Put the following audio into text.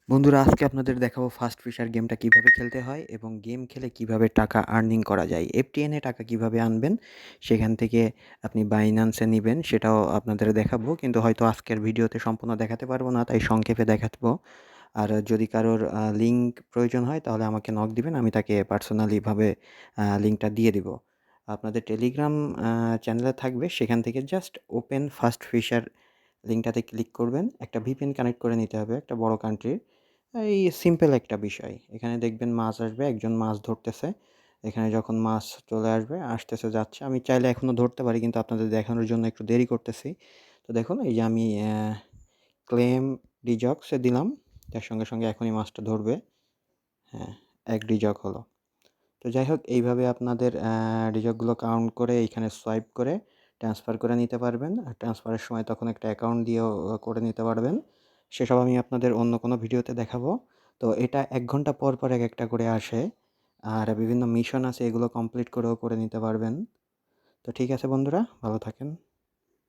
বন্ধুরা, আজকে আপনাদের দেখাবো ফাস্ট ফিশার গেমটা কিভাবে খেলতে হয় এবং গেম খেলে কিভাবে টাকা আর্নিং করা যায়। এফটিএন এ টাকা কিভাবে আনবেন, সেখান থেকে আপনি বাইন্যান্সে নিবেন সেটাও আপনাদের দেখাবো। কিন্তু হয়তো আজকের ভিডিওতে সম্পূর্ণ দেখাতে পারবো না, তাই সংক্ষেপে দেখাবো। আর যদি কারোর লিঙ্ক প্রয়োজন হয় তাহলে আমাকে নক দিবেন, আমি তাকে পার্সোনালিভাবে লিঙ্কটা দিয়ে দিব। আপনাদের টেলিগ্রাম চ্যানেলে থাকবে, সেখান থেকে জাস্ট ওপেন ফাস্ট ফিশার লিঙ্কটাতে ক্লিক করবেন। একটা ভিপিএন কানেক্ট করে নিতে হবে একটা বড় কান্ট্রির। এই সিম্পল একটা বিষয়। এখানে দেখবেন মাছ আসবে, একজন মাছ ধরতেছে। এখানে যখন মাছ চলে আসবে, আসতেছে, যাচ্ছে। আমি চাইলে এখনও ধরতে পারি, কিন্তু আপনাদের দেখানোর জন্য একটু দেরি করতেছি। তো দেখুন, এই যে আমি ক্লেম ডিজক্সে দিলাম, তার সঙ্গে সঙ্গে এখনই মাছটা ধরবে। হ্যাঁ, ১ ডিজক হলো। তো যাই হোক, এইভাবে আপনাদের ডিজকগুলো কাউন্ট করে এইখানে সোয়াইপ করে ট্রান্সফার করে নিতে পারবেন। আর ট্রান্সফারের সময় তখন একটা অ্যাকাউন্ট দিয়েও করে নিতে পারবেন। সেসব আমি আপনাদের অন্য কোনো ভিডিওতে দেখাবো। তো এটা ১ ঘন্টা পর পর একেকটা করে আসে। আর বিভিন্ন মিশন আছে, এগুলো কমপ্লিট করেও করে নিতে পারবেন। তো ঠিক আছে বন্ধুরা, ভালো থাকেন।